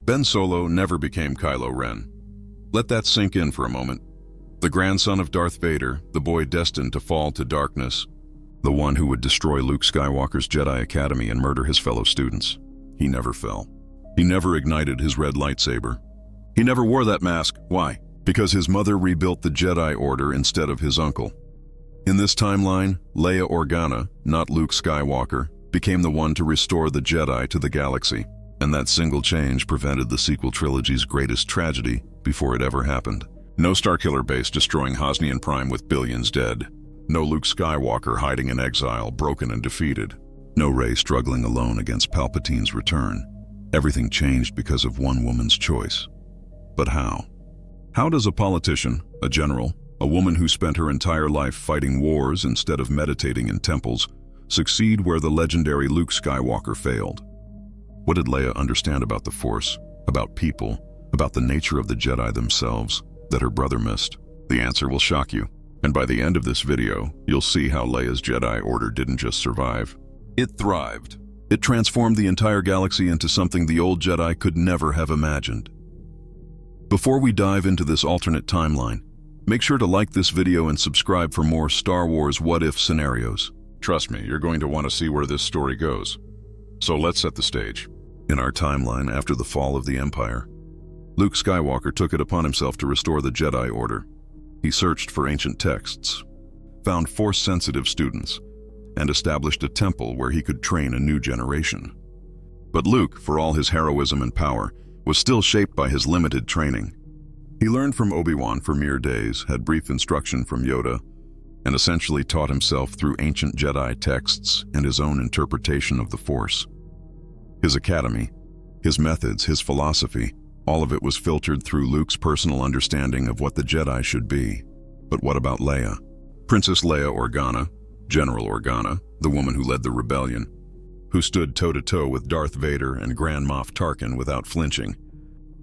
Ben Solo never became Kylo Ren. Let that sink in for a moment. The grandson of Darth Vader, the boy destined to fall to darkness, the one who would destroy Luke Skywalker's Jedi Academy and murder his fellow students. He never fell. He never ignited his red lightsaber. He never wore that mask. Why? Because his mother rebuilt the Jedi Order instead of his uncle. In this timeline, Leia Organa, not Luke Skywalker, became the one to restore the Jedi to the galaxy, and that single change prevented the sequel trilogy's greatest tragedy before it ever happened. No Starkiller base destroying Hosnian Prime with billions dead. No Luke Skywalker hiding in exile, broken and defeated. No Rey struggling alone against Palpatine's return. Everything changed because of one woman's choice. But how? How does a politician, a general, a woman who spent her entire life fighting wars instead of meditating in temples, succeed where the legendary Luke Skywalker failed? What did Leia understand about the Force, about people, about the nature of the Jedi themselves, that her brother missed? The answer will shock you. And by the end of this video, you'll see how Leia's Jedi Order didn't just survive. It thrived. It transformed the entire galaxy into something the old Jedi could never have imagined. Before we dive into this alternate timeline, make sure to like this video and subscribe for more Star Wars what-if scenarios. Trust me, you're going to want to see where this story goes. So let's set the stage. In our timeline, after the fall of the Empire, Luke Skywalker took it upon himself to restore the Jedi Order. He searched for ancient texts, found Force-sensitive students, and established a temple where he could train a new generation. But Luke, for all his heroism and power, was still shaped by his limited training. He learned from Obi-Wan for mere days, had brief instruction from Yoda, and essentially taught himself through ancient Jedi texts and his own interpretation of the Force. His academy, his methods, his philosophy, all of it was filtered through Luke's personal understanding of what the Jedi should be. But what about Leia? Princess Leia Organa, General Organa, the woman who led the rebellion, who stood toe-to-toe with Darth Vader and Grand Moff Tarkin without flinching,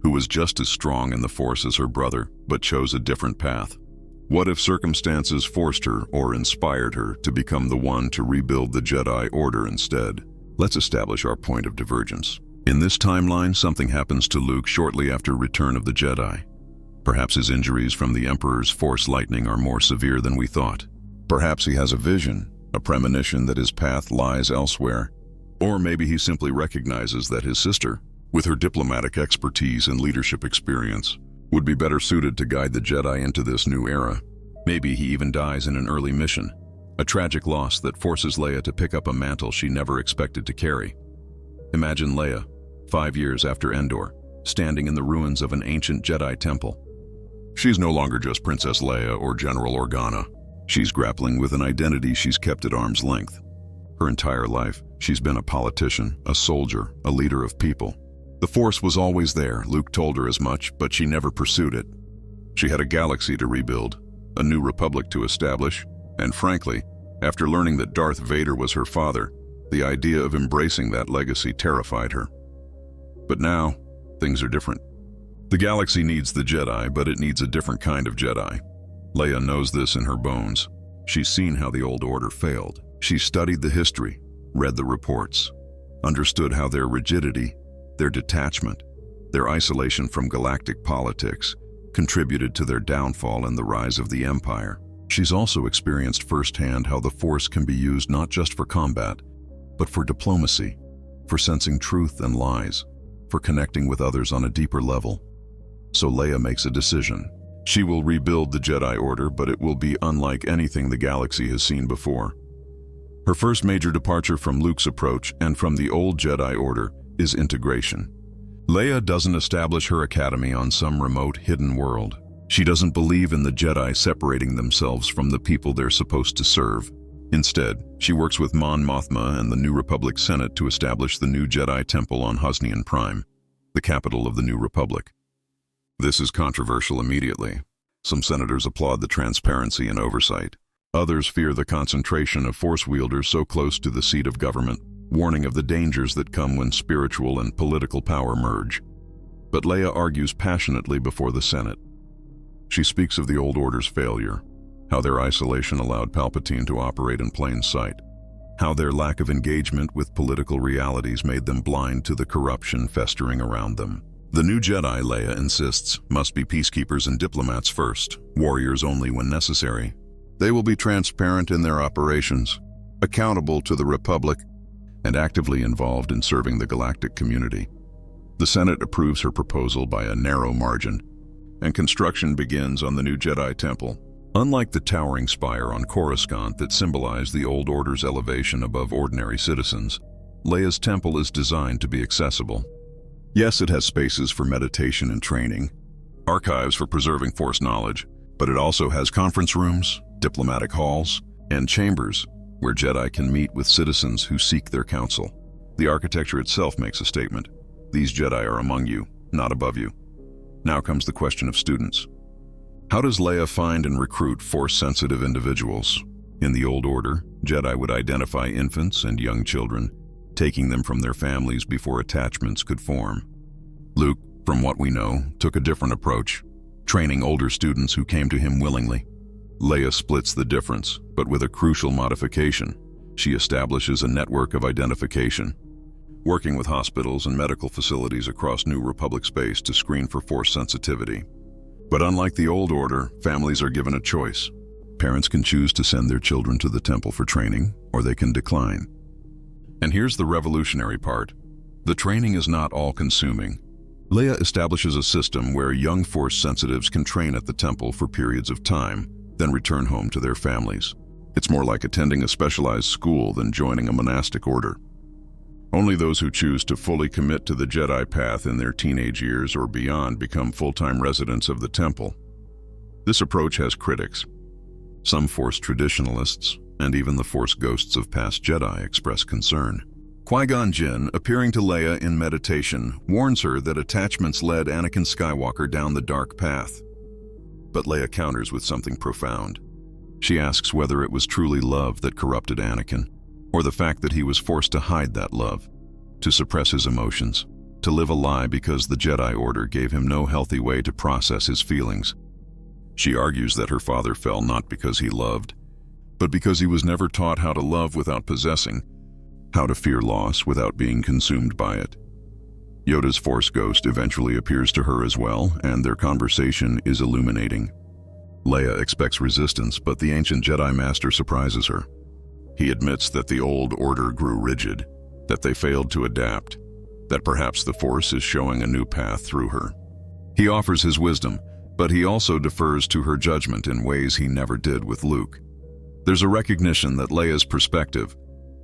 who was just as strong in the Force as her brother, but chose a different path. What if circumstances forced her or inspired her to become the one to rebuild the Jedi Order instead? Let's establish our point of divergence. In this timeline, something happens to Luke shortly after Return of the Jedi. Perhaps his injuries from the Emperor's Force lightning are more severe than we thought. Perhaps he has a vision, a premonition that his path lies elsewhere. Or maybe he simply recognizes that his sister, with her diplomatic expertise and leadership experience, would be better suited to guide the Jedi into this new era. Maybe he even dies in an early mission, a tragic loss that forces Leia to pick up a mantle she never expected to carry. Imagine Leia, 5 years after Endor, standing in the ruins of an ancient Jedi temple. She's no longer just Princess Leia or General Organa. She's grappling with an identity she's kept at arm's length. Her entire life, she's been a politician, a soldier, a leader of people. The Force was always there, Luke told her as much, but she never pursued it. She had a galaxy to rebuild, a new republic to establish, and frankly, after learning that Darth Vader was her father, the idea of embracing that legacy terrified her. But now, things are different. The galaxy needs the Jedi, but it needs a different kind of Jedi. Leia knows this in her bones. She's seen how the old order failed. She studied the history, read the reports, understood how their rigidity, their detachment, their isolation from galactic politics contributed to their downfall and the rise of the Empire. She's also experienced firsthand how the Force can be used not just for combat, but for diplomacy, for sensing truth and lies, for connecting with others on a deeper level. So Leia makes a decision. She will rebuild the Jedi Order, but it will be unlike anything the galaxy has seen before. Her first major departure from Luke's approach and from the old Jedi Order is integration. Leia doesn't establish her academy on some remote, hidden world. She doesn't believe in the Jedi separating themselves from the people they're supposed to serve. Instead, she works with Mon Mothma and the New Republic Senate to establish the new Jedi Temple on Hosnian Prime, the capital of the New Republic. This is controversial immediately. Some senators applaud the transparency and oversight. Others fear the concentration of Force wielders so close to the seat of government, warning of the dangers that come when spiritual and political power merge. But Leia argues passionately before the Senate. She speaks of the old order's failure, how their isolation allowed Palpatine to operate in plain sight, how their lack of engagement with political realities made them blind to the corruption festering around them. The new Jedi, Leia insists, must be peacekeepers and diplomats first, warriors only when necessary. They will be transparent in their operations, accountable to the Republic, and actively involved in serving the galactic community. The Senate approves her proposal by a narrow margin, and construction begins on the new Jedi Temple. Unlike the towering spire on Coruscant that symbolized the Old Order's elevation above ordinary citizens, Leia's temple is designed to be accessible. Yes, it has spaces for meditation and training, archives for preserving Force knowledge, but it also has conference rooms, diplomatic halls, and chambers where Jedi can meet with citizens who seek their counsel. The architecture itself makes a statement. These Jedi are among you, not above you. Now comes the question of students. How does Leia find and recruit Force-sensitive individuals? In the Old Order, Jedi would identify infants and young children, taking them from their families before attachments could form. Luke, from what we know, took a different approach, training older students who came to him willingly. Leia splits the difference, but with a crucial modification. She establishes a network of identification, working with hospitals and medical facilities across New Republic space to screen for Force sensitivity. But unlike the Old Order, families are given a choice. Parents can choose to send their children to the temple for training, or they can decline. And here's the revolutionary part. The training is not all-consuming. Leia establishes a system where young Force sensitives can train at the temple for periods of time, then return home to their families. It's more like attending a specialized school than joining a monastic order. Only those who choose to fully commit to the Jedi path in their teenage years or beyond become full-time residents of the temple. This approach has critics. Some Force traditionalists, and even the Force ghosts of past Jedi, express concern. Qui-Gon Jinn, appearing to Leia in meditation, warns her that attachments led Anakin Skywalker down the dark path. But Leia counters with something profound. She asks whether it was truly love that corrupted Anakin, or the fact that he was forced to hide that love, to suppress his emotions, to live a lie because the Jedi Order gave him no healthy way to process his feelings. She argues that her father fell not because he loved, but because he was never taught how to love without possessing, how to fear loss without being consumed by it. Yoda's Force ghost eventually appears to her as well, and their conversation is illuminating. Leia expects resistance, but the ancient Jedi Master surprises her. He admits that the Old Order grew rigid, that they failed to adapt, that perhaps the Force is showing a new path through her. He offers his wisdom, but he also defers to her judgment in ways he never did with Luke. There's a recognition that Leia's perspective,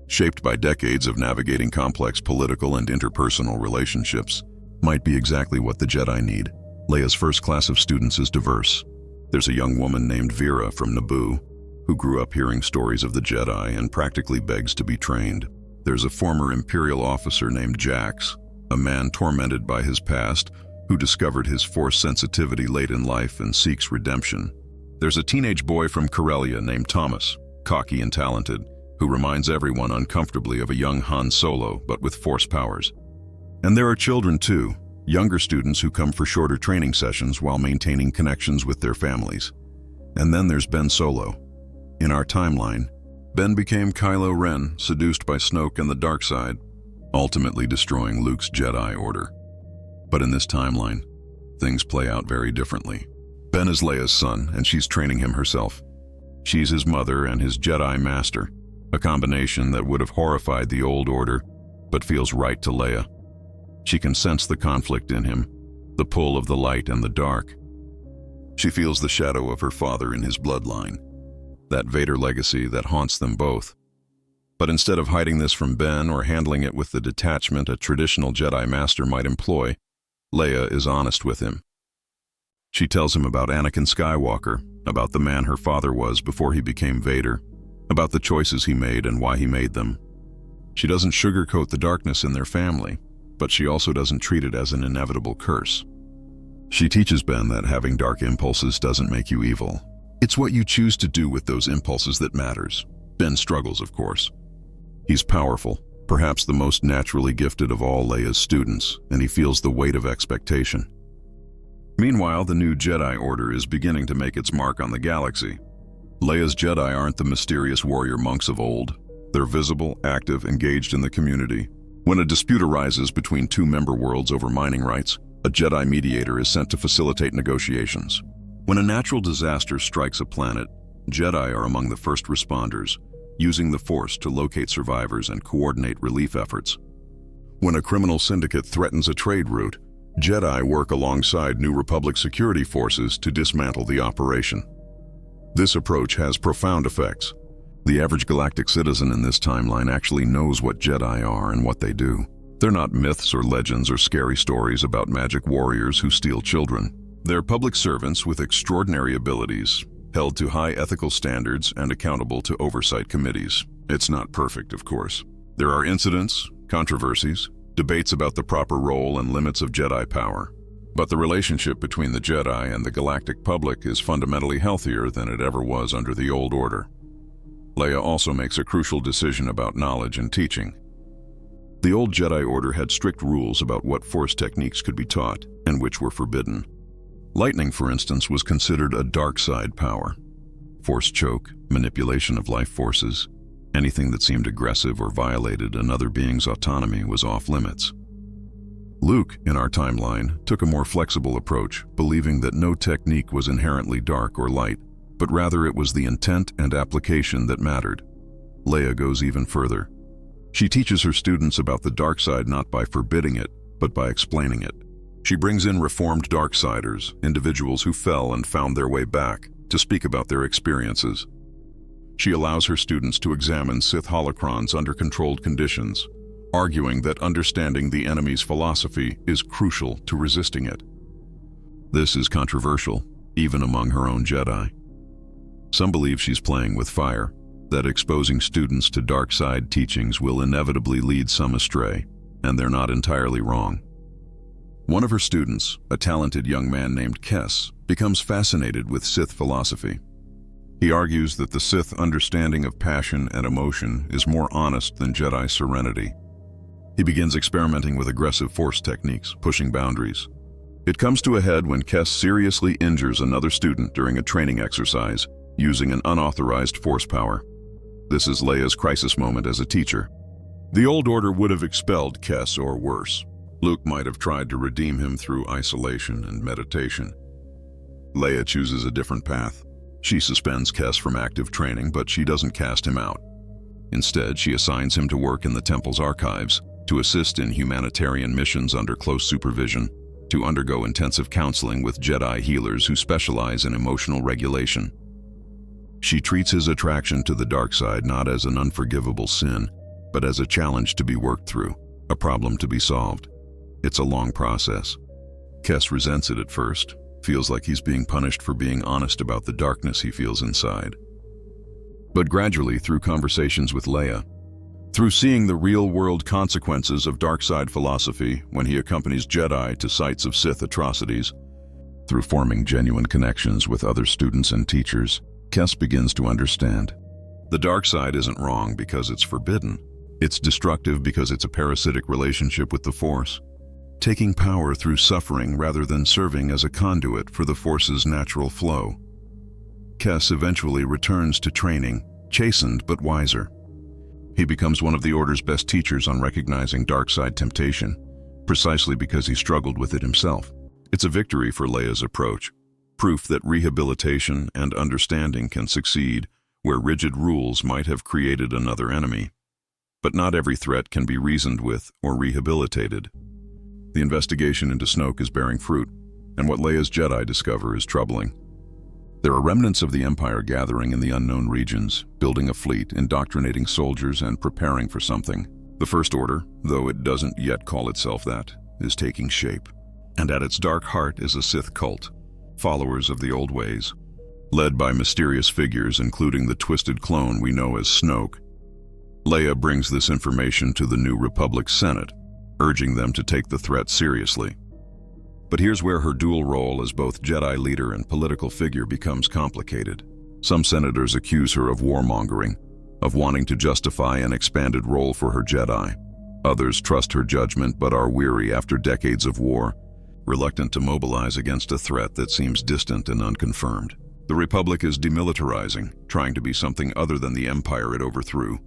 shaped by decades of navigating complex political and interpersonal relationships, might be exactly what the Jedi need. Leia's first class of students is diverse. There's a young woman named Vera from Naboo, who grew up hearing stories of the Jedi and practically begs to be trained. There's a former Imperial officer named Jax, a man tormented by his past, who discovered his Force sensitivity late in life and seeks redemption. There's a teenage boy from Corellia named Thomas, cocky and talented, who reminds everyone uncomfortably of a young Han Solo, but with Force powers. And there are children too, younger students who come for shorter training sessions while maintaining connections with their families. And then there's Ben Solo. In our timeline, Ben became Kylo Ren, seduced by Snoke and the dark side, ultimately destroying Luke's Jedi Order. But in this timeline, things play out very differently. Ben is Leia's son, and she's training him herself. She's his mother and his Jedi Master, a combination that would have horrified the Old Order, but feels right to Leia. She can sense the conflict in him, the pull of the light and the dark. She feels the shadow of her father in his bloodline, that Vader legacy that haunts them both. But instead of hiding this from Ben or handling it with the detachment a traditional Jedi Master might employ, Leia is honest with him. She tells him about Anakin Skywalker, about the man her father was before he became Vader, about the choices he made and why he made them. She doesn't sugarcoat the darkness in their family, but she also doesn't treat it as an inevitable curse. She teaches Ben that having dark impulses doesn't make you evil. It's what you choose to do with those impulses that matters. Ben struggles, of course. He's powerful, perhaps the most naturally gifted of all Leia's students, and he feels the weight of expectation. Meanwhile, the new Jedi Order is beginning to make its mark on the galaxy. Leia's Jedi aren't the mysterious warrior monks of old. They're visible, active, engaged in the community. When a dispute arises between two member worlds over mining rights, A Jedi mediator is sent to facilitate negotiations. When a natural disaster strikes a planet, Jedi are among the first responders, using the Force to locate survivors and coordinate relief efforts. When a criminal syndicate threatens a trade route, Jedi work alongside New Republic security forces to dismantle the operation. This approach has profound effects. The average galactic citizen in this timeline actually knows what Jedi are and what they do. They're not myths or legends or scary stories about magic warriors who steal children. They're public servants with extraordinary abilities, held to high ethical standards and accountable to oversight committees. It's not perfect, of course. There are incidents, controversies, debates about the proper role and limits of Jedi power. But the relationship between the Jedi and the galactic public is fundamentally healthier than it ever was under the Old Order. Leia also makes a crucial decision about knowledge and teaching. The old Jedi Order had strict rules about what Force techniques could be taught and which were forbidden. Lightning, for instance, was considered a dark side power. Force choke, manipulation of life forces, anything that seemed aggressive or violated another being's autonomy was off limits. Luke, in our timeline, took a more flexible approach, believing that no technique was inherently dark or light, but rather it was the intent and application that mattered. Leia goes even further. She teaches her students about the dark side not by forbidding it, but by explaining it. She brings in reformed darksiders, individuals who fell and found their way back, to speak about their experiences. She allows her students to examine Sith holocrons under controlled conditions, arguing that understanding the enemy's philosophy is crucial to resisting it. This is controversial, even among her own Jedi. Some believe she's playing with fire, that exposing students to dark side teachings will inevitably lead some astray, and they're not entirely wrong. One of her students, a talented young man named Kes, becomes fascinated with Sith philosophy. He argues that the Sith understanding of passion and emotion is more honest than Jedi serenity. He begins experimenting with aggressive Force techniques, pushing boundaries. It comes to a head when Kes seriously injures another student during a training exercise, using an unauthorized Force power. This is Leia's crisis moment as a teacher. The Old Order would have expelled Kes or worse. Luke might have tried to redeem him through isolation and meditation. Leia chooses a different path. She suspends Kes from active training, but she doesn't cast him out. Instead, she assigns him to work in the Temple's archives, to assist in humanitarian missions under close supervision, to undergo intensive counseling with Jedi healers who specialize in emotional regulation. She treats his attraction to the dark side not as an unforgivable sin, but as a challenge to be worked through, a problem to be solved. It's a long process. Kes resents it at first, feels like he's being punished for being honest about the darkness he feels inside. But gradually, through conversations with Leia, through seeing the real-world consequences of dark side philosophy when he accompanies Jedi to sites of Sith atrocities, through forming genuine connections with other students and teachers, Kes begins to understand. The dark side isn't wrong because it's forbidden. It's destructive because it's a parasitic relationship with the Force, taking power through suffering rather than serving as a conduit for the Force's natural flow. Kes eventually returns to training, chastened but wiser. He becomes one of the Order's best teachers on recognizing dark side temptation, precisely because he struggled with it himself. It's a victory for Leia's approach, proof that rehabilitation and understanding can succeed where rigid rules might have created another enemy. But not every threat can be reasoned with or rehabilitated. The investigation into Snoke is bearing fruit, and what Leia's Jedi discover is troubling. There are remnants of the Empire gathering in the unknown regions, building a fleet, indoctrinating soldiers, and preparing for something. The First Order, though it doesn't yet call itself that, is taking shape. And at its dark heart is a Sith cult, followers of the old ways. Led by mysterious figures, including the twisted clone we know as Snoke, Leia brings this information to the New Republic Senate, urging them to take the threat seriously. But here's where her dual role as both Jedi leader and political figure becomes complicated. Some senators accuse her of warmongering, of wanting to justify an expanded role for her Jedi. Others trust her judgment but are weary after decades of war, reluctant to mobilize against a threat that seems distant and unconfirmed. The Republic is demilitarizing, trying to be something other than the empire it overthrew.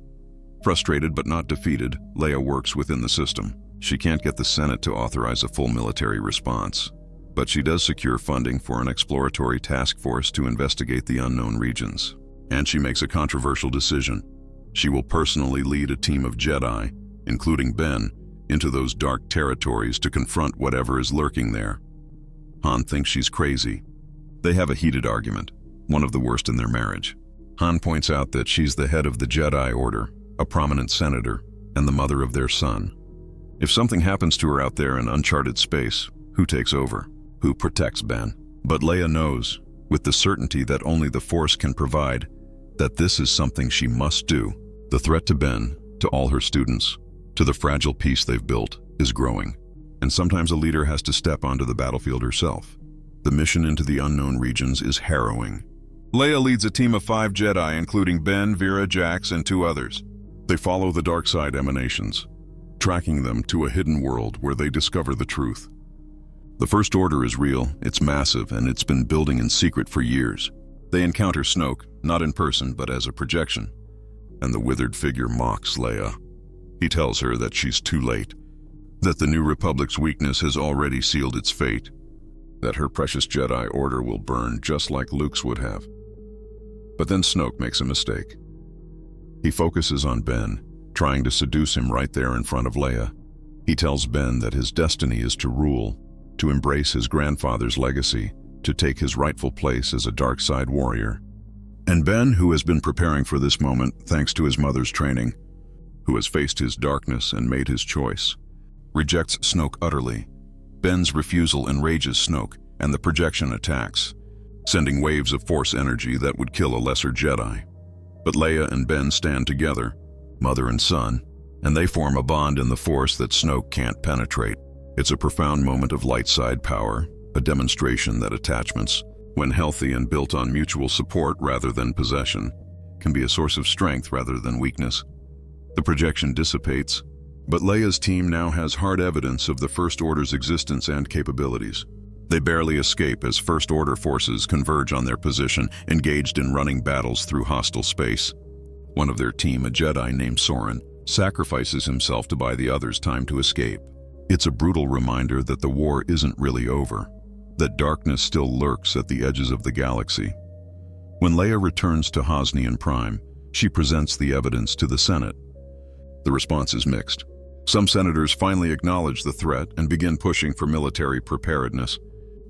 Frustrated but not defeated, Leia works within the system. She can't get the Senate to authorize a full military response, but she does secure funding for an exploratory task force to investigate the unknown regions. And she makes a controversial decision. She will personally lead a team of Jedi, including Ben, into those dark territories to confront whatever is lurking there. Han thinks she's crazy. They have a heated argument, one of the worst in their marriage. Han points out that she's the head of the Jedi Order, a prominent senator, and the mother of their son. If something happens to her out there in uncharted space, who takes over? Who protects Ben? But Leia knows, with the certainty that only the Force can provide, that this is something she must do. The threat to Ben, to all her students, to the fragile peace they've built, is growing. And sometimes a leader has to step onto the battlefield herself. The mission into the unknown regions is harrowing. Leia leads a team of 5 Jedi, including Ben, Vera, Jax, and 2 others. They follow the dark side emanations, tracking them to a hidden world where they discover the truth. The First Order is real, it's massive, and it's been building in secret for years. They encounter Snoke, not in person, but as a projection. And the withered figure mocks Leia. He tells her that she's too late, that the New Republic's weakness has already sealed its fate, that her precious Jedi Order will burn just like Luke's would have. But then Snoke makes a mistake. He focuses on Ben, trying to seduce him right there in front of Leia. He tells Ben that his destiny is to rule, to embrace his grandfather's legacy, to take his rightful place as a dark side warrior. And Ben, who has been preparing for this moment thanks to his mother's training, who has faced his darkness and made his choice, rejects Snoke utterly. Ben's refusal enrages Snoke, and the projection attacks, sending waves of Force energy that would kill a lesser Jedi. But Leia and Ben stand together, mother and son, and they form a bond in the Force that Snoke can't penetrate. It's a profound moment of light side power, a demonstration that attachments, when healthy and built on mutual support rather than possession, can be a source of strength rather than weakness. The projection dissipates, but Leia's team now has hard evidence of the First Order's existence and capabilities. They barely escape as First Order forces converge on their position, engaged in running battles through hostile space. One of their team, a Jedi named Soren, sacrifices himself to buy the others time to escape. It's a brutal reminder that the war isn't really over, that darkness still lurks at the edges of the galaxy. When Leia returns to Hosnian Prime, she presents the evidence to the Senate. The response is mixed. Some senators finally acknowledge the threat and begin pushing for military preparedness.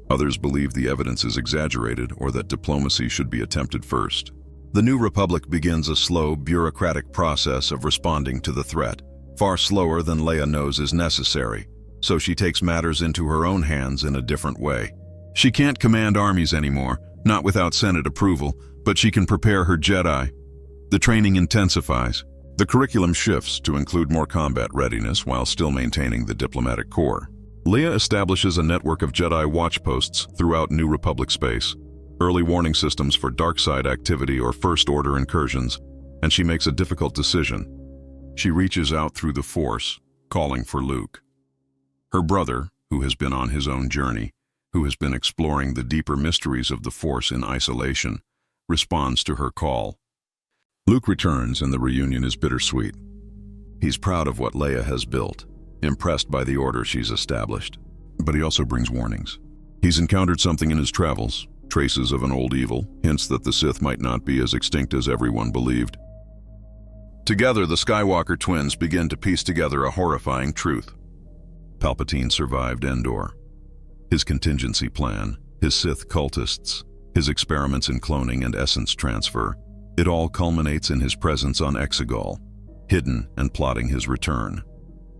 Others believe the evidence is exaggerated or that diplomacy should be attempted first. The New Republic begins a slow, bureaucratic process of responding to the threat, far slower than Leia knows is necessary, so she takes matters into her own hands in a different way. She can't command armies anymore, not without Senate approval, but she can prepare her Jedi. The training intensifies. The curriculum shifts to include more combat readiness while still maintaining the diplomatic core. Leia establishes a network of Jedi watchposts throughout New Republic space, early warning systems for dark side activity or First Order incursions, and she makes a difficult decision. She reaches out through the Force, calling for Luke. Her brother, who has been on his own journey, who has been exploring the deeper mysteries of the Force in isolation, responds to her call. Luke returns and the reunion is bittersweet. He's proud of what Leia has built, impressed by the order she's established. But he also brings warnings. He's encountered something in his travels, traces of an old evil, hints that the Sith might not be as extinct as everyone believed. Together, the Skywalker twins begin to piece together a horrifying truth. Palpatine survived Endor. His contingency plan, his Sith cultists, his experiments in cloning and essence transfer, it all culminates in his presence on Exegol, hidden and plotting his return.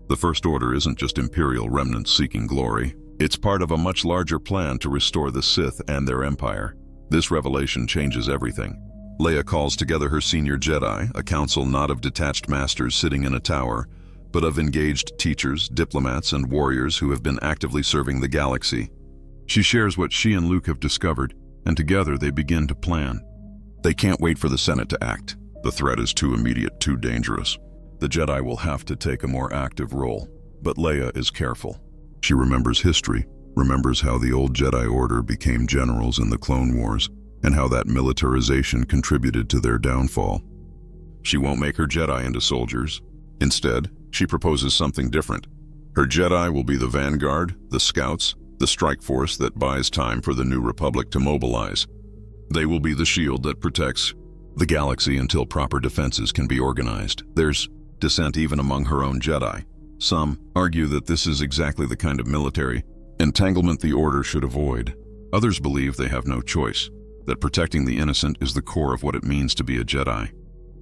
The First Order isn't just Imperial remnants seeking glory. It's part of a much larger plan to restore the Sith and their empire. This revelation changes everything. Leia calls together her senior Jedi, a council not of detached masters sitting in a tower, but of engaged teachers, diplomats, and warriors who have been actively serving the galaxy. She shares what she and Luke have discovered, and together they begin to plan. They can't wait for the Senate to act. The threat is too immediate, too dangerous. The Jedi will have to take a more active role, but Leia is careful. She remembers history, remembers how the old Jedi Order became generals in the Clone Wars, and how that militarization contributed to their downfall. She won't make her Jedi into soldiers. Instead, she proposes something different. Her Jedi will be the vanguard, the scouts, the strike force that buys time for the New Republic to mobilize. They will be the shield that protects the galaxy until proper defenses can be organized. There's dissent even among her own Jedi. Some argue that this is exactly the kind of military entanglement the Order should avoid. Others believe they have no choice, that protecting the innocent is the core of what it means to be a Jedi.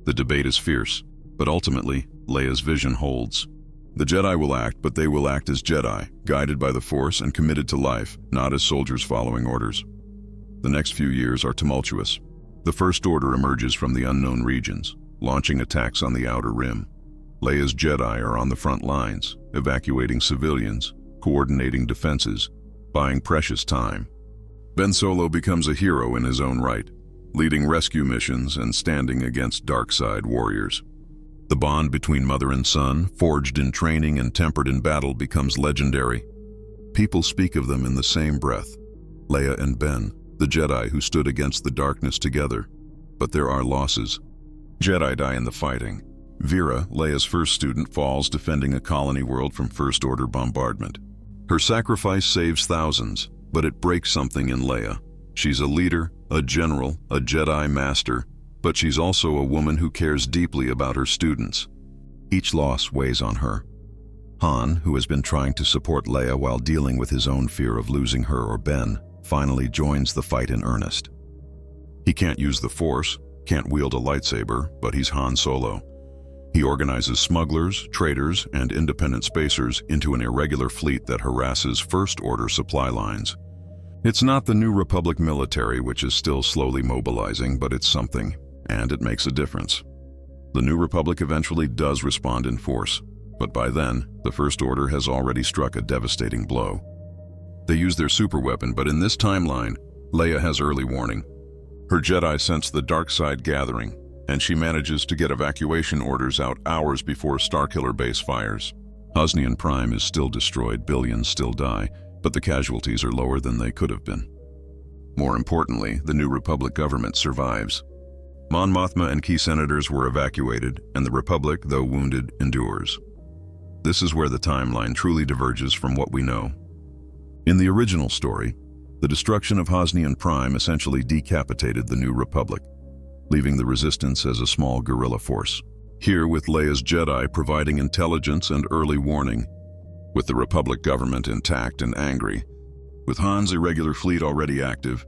The debate is fierce, but ultimately, Leia's vision holds. The Jedi will act, but they will act as Jedi, guided by the Force and committed to life, not as soldiers following orders. The next few years are tumultuous. The First Order emerges from the unknown regions, launching attacks on the Outer Rim. Leia's Jedi are on the front lines, evacuating civilians, coordinating defenses, buying precious time. Ben Solo becomes a hero in his own right, leading rescue missions and standing against dark side warriors. The bond between mother and son, forged in training and tempered in battle, becomes legendary. People speak of them in the same breath. Leia and Ben, the Jedi who stood against the darkness together. But there are losses. Jedi die in the fighting. Vera, Leia's first student, falls defending a colony world from First Order bombardment. Her sacrifice saves thousands, but it breaks something in Leia. She's a leader, a general, a Jedi master, but she's also a woman who cares deeply about her students. Each loss weighs on her. Han, who has been trying to support Leia while dealing with his own fear of losing her or Ben, finally joins the fight in earnest. He can't use the Force, can't wield a lightsaber, but he's Han Solo. He organizes smugglers, traitors, and independent spacers into an irregular fleet that harasses First Order supply lines. It's not the New Republic military, which is still slowly mobilizing, but it's something, and it makes a difference. The New Republic eventually does respond in force, but by then, the First Order has already struck a devastating blow. They use their superweapon, but in this timeline, Leia has early warning. Her Jedi sense the dark side gathering, and she manages to get evacuation orders out hours before Starkiller Base fires. Hosnian Prime is still destroyed, billions still die, but the casualties are lower than they could have been. More importantly, the New Republic government survives. Mon Mothma and key senators were evacuated, and the Republic, though wounded, endures. This is where the timeline truly diverges from what we know. In the original story, the destruction of Hosnian Prime essentially decapitated the New Republic, leaving the Resistance as a small guerrilla force. Here, with Leia's Jedi providing intelligence and early warning, with the Republic government intact and angry, with Han's irregular fleet already active,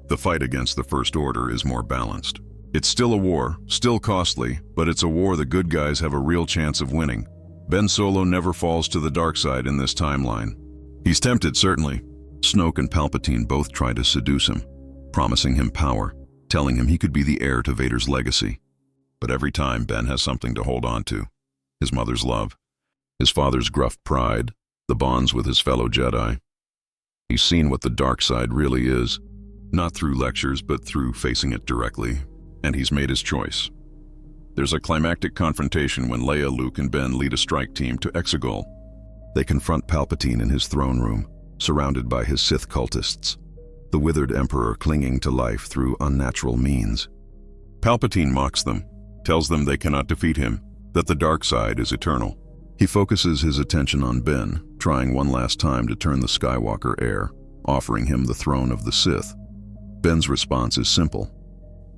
the fight against the First Order is more balanced. It's still a war, still costly, but it's a war the good guys have a real chance of winning. Ben Solo never falls to the dark side in this timeline. He's tempted, certainly. Snoke and Palpatine both try to seduce him, promising him power, telling him he could be the heir to Vader's legacy. But every time, Ben has something to hold on to. His mother's love, his father's gruff pride, the bonds with his fellow Jedi. He's seen what the dark side really is, not through lectures, but through facing it directly, and he's made his choice. There's a climactic confrontation when Leia, Luke, and Ben lead a strike team to Exegol. They confront Palpatine in his throne room, surrounded by his Sith cultists, the withered Emperor clinging to life through unnatural means. Palpatine mocks them, tells them they cannot defeat him, that the dark side is eternal. He focuses his attention on Ben, trying one last time to turn the Skywalker heir, offering him the throne of the Sith. Ben's response is simple.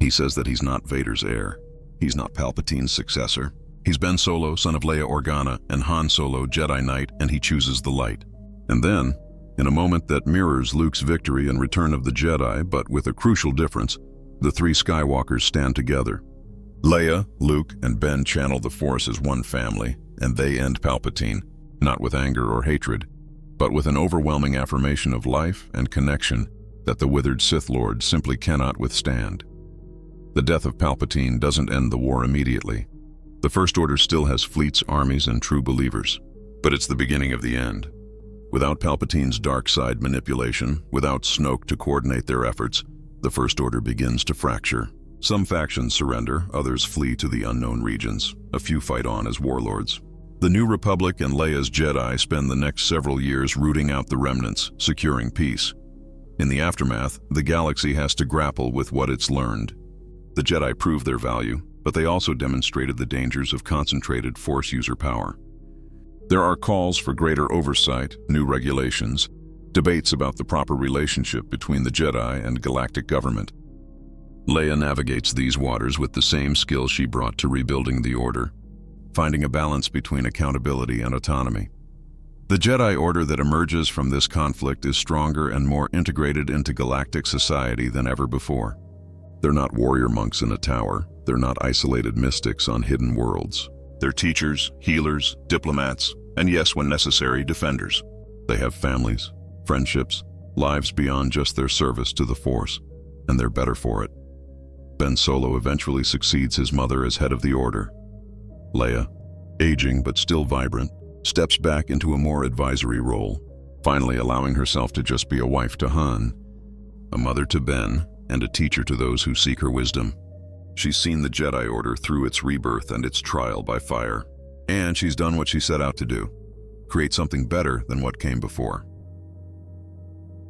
He says that he's not Vader's heir. He's not Palpatine's successor. He's Ben Solo, son of Leia Organa, and Han Solo, Jedi Knight, and he chooses the light. And then, in a moment that mirrors Luke's victory and return of the Jedi, but with a crucial difference, the three Skywalkers stand together. Leia, Luke, and Ben channel the Force as one family, and they end Palpatine, not with anger or hatred, but with an overwhelming affirmation of life and connection that the withered Sith Lord simply cannot withstand. The death of Palpatine doesn't end the war immediately. The First Order still has fleets, armies, and true believers, but it's the beginning of the end. Without Palpatine's dark side manipulation, without Snoke to coordinate their efforts, the First Order begins to fracture. Some factions surrender, others flee to the unknown regions. A few fight on as warlords. The New Republic and Leia's Jedi spend the next several years rooting out the remnants, securing peace. In the aftermath, the galaxy has to grapple with what it's learned. The Jedi proved their value, but they also demonstrated the dangers of concentrated Force user power. There are calls for greater oversight, new regulations, debates about the proper relationship between the Jedi and galactic government. Leia navigates these waters with the same skill she brought to rebuilding the Order, finding a balance between accountability and autonomy. The Jedi Order that emerges from this conflict is stronger and more integrated into galactic society than ever before. They're not warrior monks in a tower. They're not isolated mystics on hidden worlds. They're teachers, healers, diplomats, and yes, when necessary, defenders. They have families, friendships, lives beyond just their service to the Force, and they're better for it. Ben Solo eventually succeeds his mother as head of the Order. Leia, aging but still vibrant, steps back into a more advisory role, finally allowing herself to just be a wife to Han, a mother to Ben, and a teacher to those who seek her wisdom. She's seen the Jedi Order through its rebirth and its trial by fire, and she's done what she set out to do, create something better than what came before.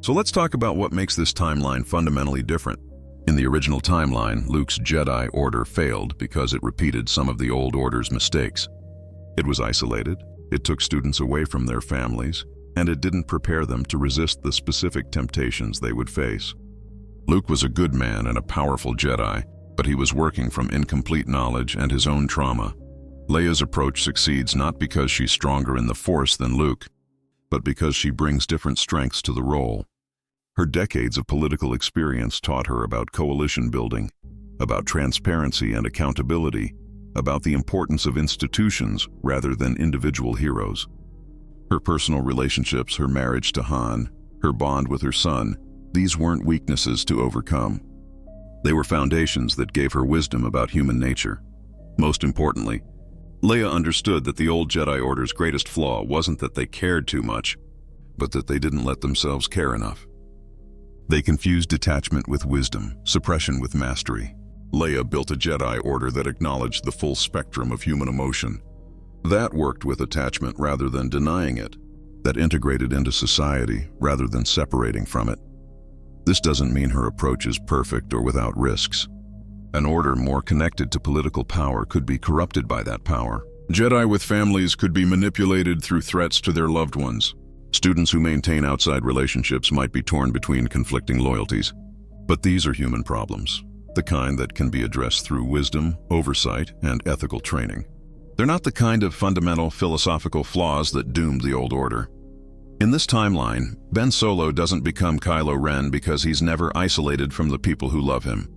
So let's talk about what makes this timeline fundamentally different. In the original timeline, Luke's Jedi Order failed because it repeated some of the old Order's mistakes. It was isolated, it took students away from their families, and it didn't prepare them to resist the specific temptations they would face. Luke was a good man and a powerful Jedi, but he was working from incomplete knowledge and his own trauma. Leia's approach succeeds not because she's stronger in the Force than Luke, but because she brings different strengths to the role. Her decades of political experience taught her about coalition building, about transparency and accountability, about the importance of institutions rather than individual heroes. Her personal relationships, her marriage to Han, her bond with her son, these weren't weaknesses to overcome. They were foundations that gave her wisdom about human nature. Most importantly, Leia understood that the old Jedi Order's greatest flaw wasn't that they cared too much, but that they didn't let themselves care enough. They confused detachment with wisdom, suppression with mastery. Leia built a Jedi Order that acknowledged the full spectrum of human emotion. That worked with attachment rather than denying it, that integrated into society rather than separating from it. This doesn't mean her approach is perfect or without risks. An order more connected to political power could be corrupted by that power. Jedi with families could be manipulated through threats to their loved ones. Students who maintain outside relationships might be torn between conflicting loyalties. But these are human problems, the kind that can be addressed through wisdom, oversight, and ethical training. They're not the kind of fundamental philosophical flaws that doomed the old order. In this timeline, Ben Solo doesn't become Kylo Ren because he's never isolated from the people who love him.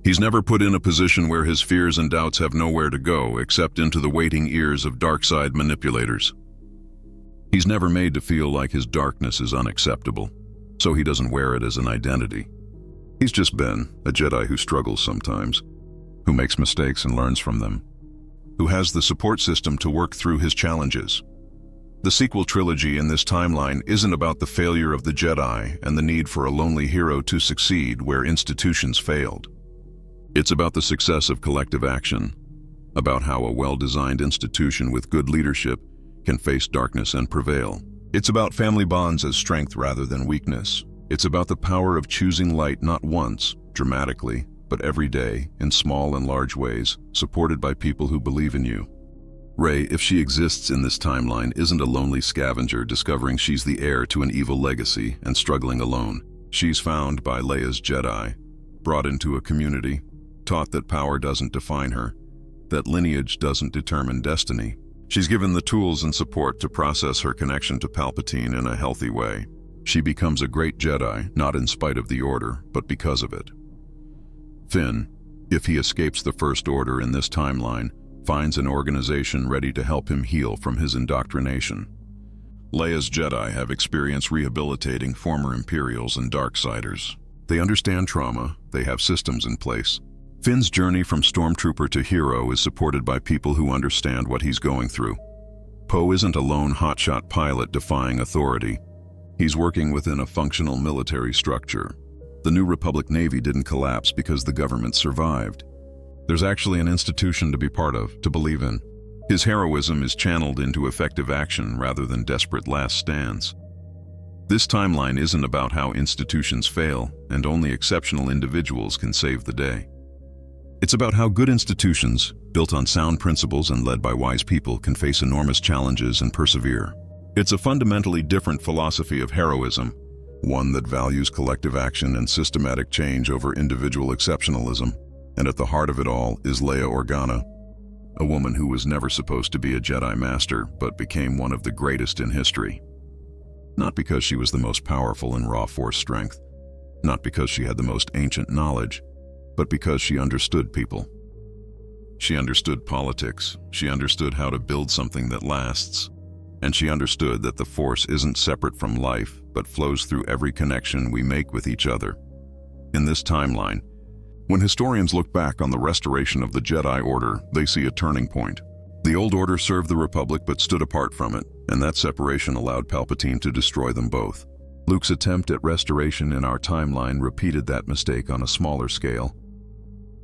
He's never put in a position where his fears and doubts have nowhere to go except into the waiting ears of dark-side manipulators. He's never made to feel like his darkness is unacceptable, so he doesn't wear it as an identity. He's just been a Jedi who struggles sometimes, who makes mistakes and learns from them, who has the support system to work through his challenges. The sequel trilogy in this timeline isn't about the failure of the Jedi and the need for a lonely hero to succeed where institutions failed. It's about the success of collective action, about how a well-designed institution with good leadership can face darkness and prevail. It's about family bonds as strength rather than weakness. It's about the power of choosing light not once, dramatically, but every day, in small and large ways, supported by people who believe in you. Rey, if she exists in this timeline, isn't a lonely scavenger discovering she's the heir to an evil legacy and struggling alone. She's found by Leia's Jedi, brought into a community, taught that power doesn't define her, that lineage doesn't determine destiny. She's given the tools and support to process her connection to Palpatine in a healthy way. She becomes a great Jedi, not in spite of the Order, but because of it. Finn, if he escapes the First Order in this timeline, finds an organization ready to help him heal from his indoctrination. Leia's Jedi have experience rehabilitating former Imperials and Darksiders. They understand trauma, they have systems in place. Finn's journey from stormtrooper to hero is supported by people who understand what he's going through. Poe isn't a lone hotshot pilot defying authority. He's working within a functional military structure. The New Republic Navy didn't collapse because the government survived. There's actually an institution to be part of, to believe in. His heroism is channeled into effective action rather than desperate last stands. This timeline isn't about how institutions fail, and only exceptional individuals can save the day. It's about how good institutions, built on sound principles and led by wise people, can face enormous challenges and persevere. It's a fundamentally different philosophy of heroism, one that values collective action and systematic change over individual exceptionalism. And at the heart of it all is Leia Organa, a woman who was never supposed to be a Jedi Master, but became one of the greatest in history. Not because she was the most powerful in raw force strength, not because she had the most ancient knowledge, but because she understood people. She understood politics, she understood how to build something that lasts, and she understood that the Force isn't separate from life, but flows through every connection we make with each other. In this timeline, when historians look back on the restoration of the Jedi Order, they see a turning point. The old order served the Republic but stood apart from it, and that separation allowed Palpatine to destroy them both. Luke's attempt at restoration in our timeline repeated that mistake on a smaller scale.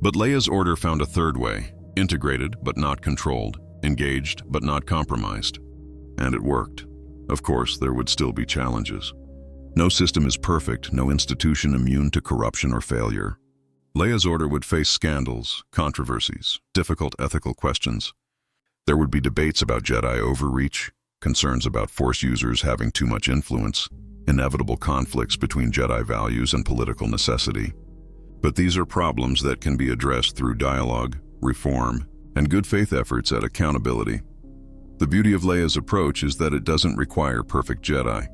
But Leia's order found a third way, integrated but not controlled, engaged but not compromised. And it worked. Of course, there would still be challenges. No system is perfect, no institution immune to corruption or failure. Leia's order would face scandals, controversies, difficult ethical questions. There would be debates about Jedi overreach, concerns about Force users having too much influence, inevitable conflicts between Jedi values and political necessity. But these are problems that can be addressed through dialogue, reform, and good faith efforts at accountability. The beauty of Leia's approach is that it doesn't require perfect Jedi.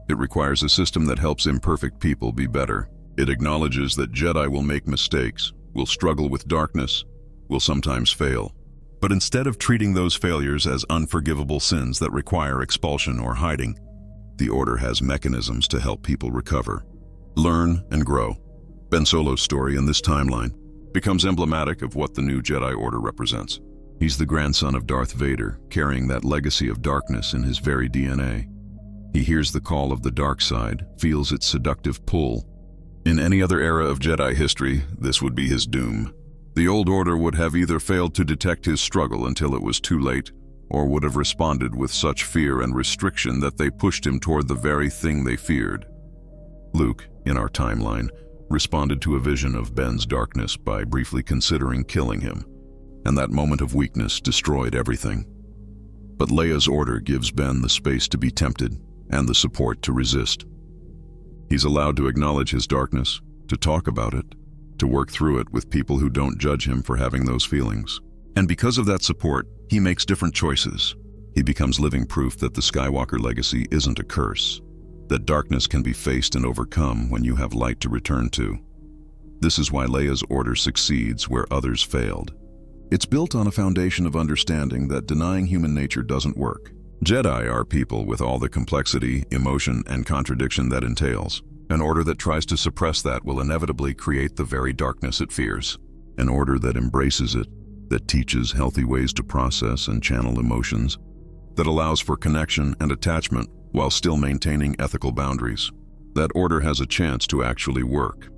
It requires a system that helps imperfect people be better. It acknowledges that Jedi will make mistakes, will struggle with darkness, will sometimes fail. But instead of treating those failures as unforgivable sins that require expulsion or hiding, the Order has mechanisms to help people recover, learn, and grow. Ben Solo's story in this timeline becomes emblematic of what the new Jedi Order represents. He's the grandson of Darth Vader, carrying that legacy of darkness in his very DNA. He hears the call of the dark side, feels its seductive pull. In any other era of Jedi history, this would be his doom. The old order would have either failed to detect his struggle until it was too late, or would have responded with such fear and restriction that they pushed him toward the very thing they feared. Luke, in our timeline, responded to a vision of Ben's darkness by briefly considering killing him, and that moment of weakness destroyed everything. But Leia's order gives Ben the space to be tempted and the support to resist. He's allowed to acknowledge his darkness, to talk about it, to work through it with people who don't judge him for having those feelings. And because of that support, he makes different choices. He becomes living proof that the Skywalker legacy isn't a curse, that darkness can be faced and overcome when you have light to return to. This is why Leia's order succeeds where others failed. It's built on a foundation of understanding that denying human nature doesn't work. Jedi are people with all the complexity, emotion, and contradiction that entails. An order that tries to suppress that will inevitably create the very darkness it fears. An order that embraces it, that teaches healthy ways to process and channel emotions, that allows for connection and attachment while still maintaining ethical boundaries. That order has a chance to actually work.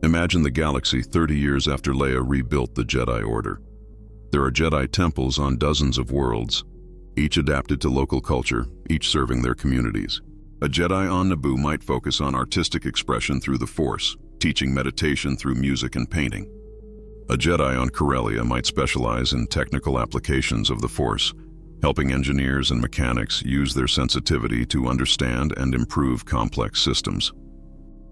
Imagine the galaxy 30 years after Leia rebuilt the Jedi Order. There are Jedi temples on dozens of worlds, each adapted to local culture, each serving their communities. A Jedi on Naboo might focus on artistic expression through the Force, teaching meditation through music and painting. A Jedi on Corellia might specialize in technical applications of the Force, helping engineers and mechanics use their sensitivity to understand and improve complex systems.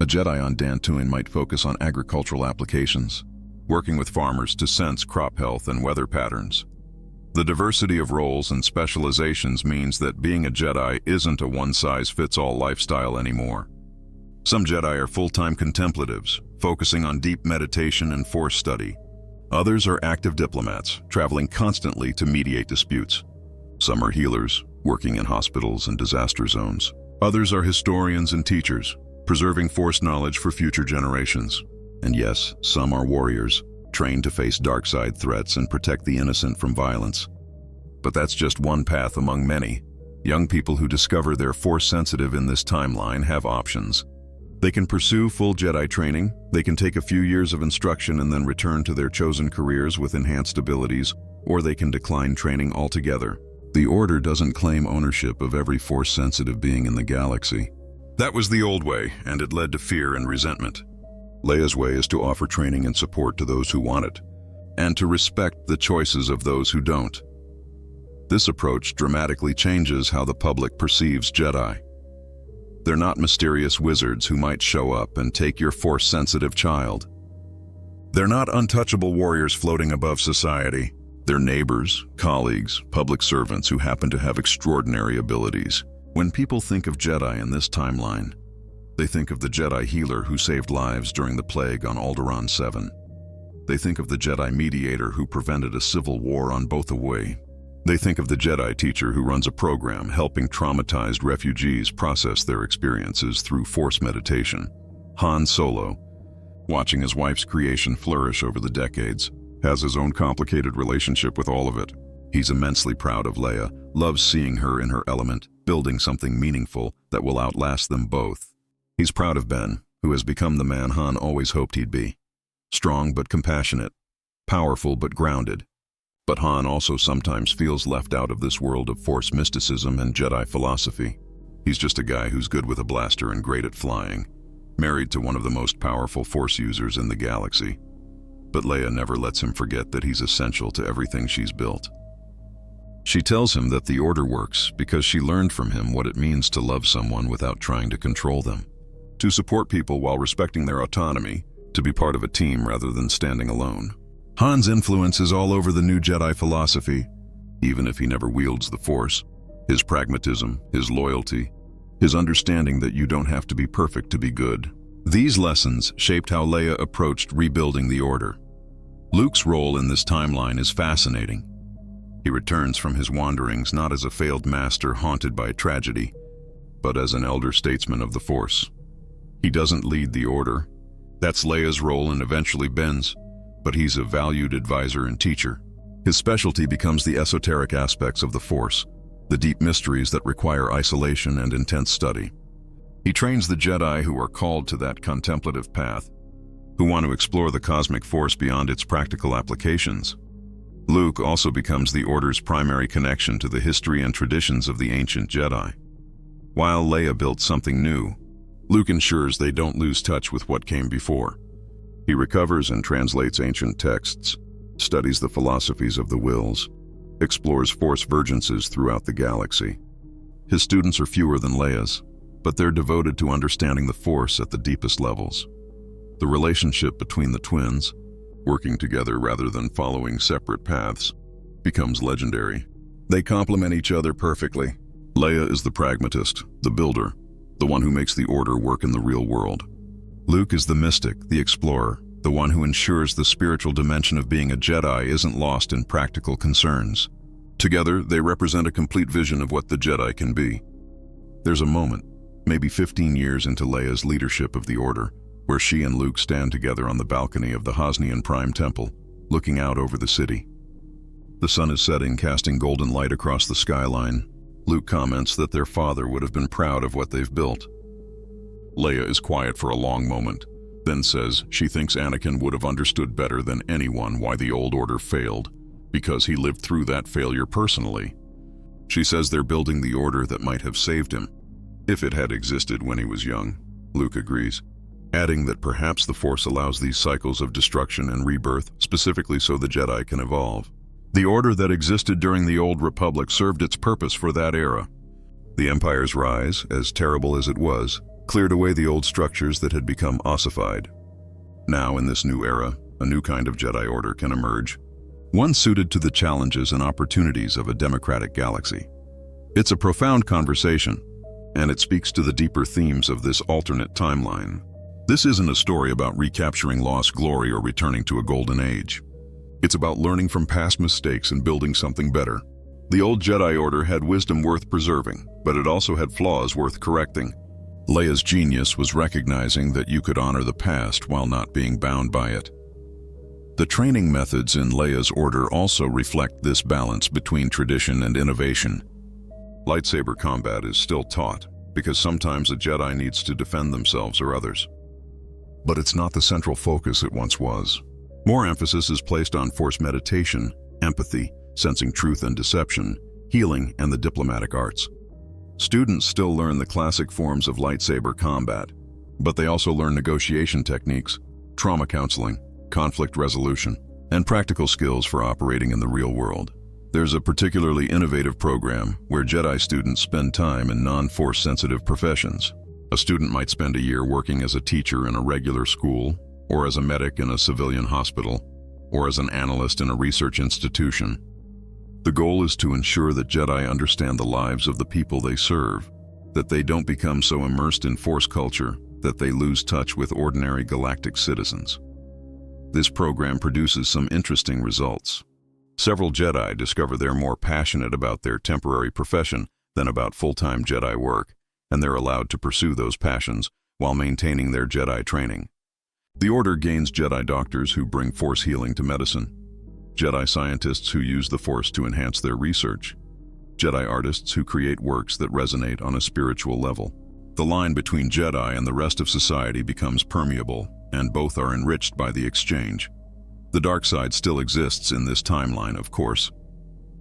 A Jedi on Dantooine might focus on agricultural applications, working with farmers to sense crop health and weather patterns. The diversity of roles and specializations means that being a Jedi isn't a one-size-fits-all lifestyle anymore. Some Jedi are full-time contemplatives, focusing on deep meditation and Force study. Others are active diplomats, traveling constantly to mediate disputes. Some are healers, working in hospitals and disaster zones. Others are historians and teachers, preserving Force knowledge for future generations. And yes, some are warriors, trained to face dark side threats and protect the innocent from violence. But that's just one path among many. Young people who discover they're Force-sensitive in this timeline have options. They can pursue full Jedi training, they can take a few years of instruction and then return to their chosen careers with enhanced abilities, or they can decline training altogether. The Order doesn't claim ownership of every Force-sensitive being in the galaxy. That was the old way, and it led to fear and resentment. Leia's way is to offer training and support to those who want it, and to respect the choices of those who don't. This approach dramatically changes how the public perceives Jedi. They're not mysterious wizards who might show up and take your Force-sensitive child. They're not untouchable warriors floating above society. They're neighbors, colleagues, public servants who happen to have extraordinary abilities. When people think of Jedi in this timeline, they think of the Jedi healer who saved lives during the plague on Alderaan 7. They think of the Jedi mediator who prevented a civil war on Botha. They think of the Jedi teacher who runs a program helping traumatized refugees process their experiences through Force meditation. Han Solo, watching his wife's creation flourish over the decades, has his own complicated relationship with all of it. He's immensely proud of Leia, loves seeing her in her element, building something meaningful that will outlast them both. He's proud of Ben, who has become the man Han always hoped he'd be. Strong but compassionate, powerful but grounded. But Han also sometimes feels left out of this world of Force mysticism and Jedi philosophy. He's just a guy who's good with a blaster and great at flying, married to one of the most powerful Force users in the galaxy. But Leia never lets him forget that he's essential to everything she's built. She tells him that the Order works because she learned from him what it means to love someone without trying to control them, to support people while respecting their autonomy, to be part of a team rather than standing alone. Han's influence is all over the new Jedi philosophy, even if he never wields the Force. His pragmatism, his loyalty, his understanding that you don't have to be perfect to be good. These lessons shaped how Leia approached rebuilding the Order. Luke's role in this timeline is fascinating. He returns from his wanderings not as a failed master haunted by tragedy, but as an elder statesman of the Force. He doesn't lead the Order. That's Leia's role and eventually Ben's, but he's a valued advisor and teacher. His specialty becomes the esoteric aspects of the Force, the deep mysteries that require isolation and intense study. He trains the Jedi who are called to that contemplative path, who want to explore the cosmic Force beyond its practical applications. Luke also becomes the Order's primary connection to the history and traditions of the ancient Jedi. While Leia built something new, Luke ensures they don't lose touch with what came before. He recovers and translates ancient texts, studies the philosophies of the Wills, explores Force vergences throughout the galaxy. His students are fewer than Leia's, but they're devoted to understanding the Force at the deepest levels. The relationship between the twins, working together rather than following separate paths, becomes legendary. They complement each other perfectly. Leia is the pragmatist, the builder, the one who makes the Order work in the real world. Luke is the mystic, the explorer, the one who ensures the spiritual dimension of being a Jedi isn't lost in practical concerns. Together, they represent a complete vision of what the Jedi can be. There's a moment, maybe 15 years into Leia's leadership of the Order, where she and Luke stand together on the balcony of the Hosnian Prime Temple, looking out over the city. The sun is setting, casting golden light across the skyline. Luke comments that their father would have been proud of what they've built. Leia is quiet for a long moment, then says she thinks Anakin would have understood better than anyone why the old Order failed, because he lived through that failure personally. She says they're building the Order that might have saved him, if it had existed when he was young. Luke agrees, adding that perhaps the Force allows these cycles of destruction and rebirth specifically so the Jedi can evolve. The Order that existed during the Old Republic served its purpose for that era. The Empire's rise, as terrible as it was, cleared away the old structures that had become ossified. Now, in this new era, a new kind of Jedi Order can emerge, one suited to the challenges and opportunities of a democratic galaxy. It's a profound conversation, and it speaks to the deeper themes of this alternate timeline. This isn't a story about recapturing lost glory or returning to a golden age. It's about learning from past mistakes and building something better. The old Jedi Order had wisdom worth preserving, but it also had flaws worth correcting. Leia's genius was recognizing that you could honor the past while not being bound by it. The training methods in Leia's Order also reflect this balance between tradition and innovation. Lightsaber combat is still taught, because sometimes a Jedi needs to defend themselves or others. But it's not the central focus it once was. More emphasis is placed on Force meditation, empathy, sensing truth and deception, healing, and the diplomatic arts. Students still learn the classic forms of lightsaber combat, but they also learn negotiation techniques, trauma counseling, conflict resolution, and practical skills for operating in the real world. There's a particularly innovative program where Jedi students spend time in non-force sensitive professions. A student might spend a year working as a teacher in a regular school, or as a medic in a civilian hospital, or as an analyst in a research institution. The goal is to ensure that Jedi understand the lives of the people they serve, that they don't become so immersed in Force culture that they lose touch with ordinary galactic citizens. This program produces some interesting results. Several Jedi discover they're more passionate about their temporary profession than about full-time Jedi work, and they're allowed to pursue those passions while maintaining their Jedi training. The Order gains Jedi doctors who bring Force healing to medicine, Jedi scientists who use the Force to enhance their research, Jedi artists who create works that resonate on a spiritual level. The line between Jedi and the rest of society becomes permeable, and both are enriched by the exchange. The dark side still exists in this timeline, of course.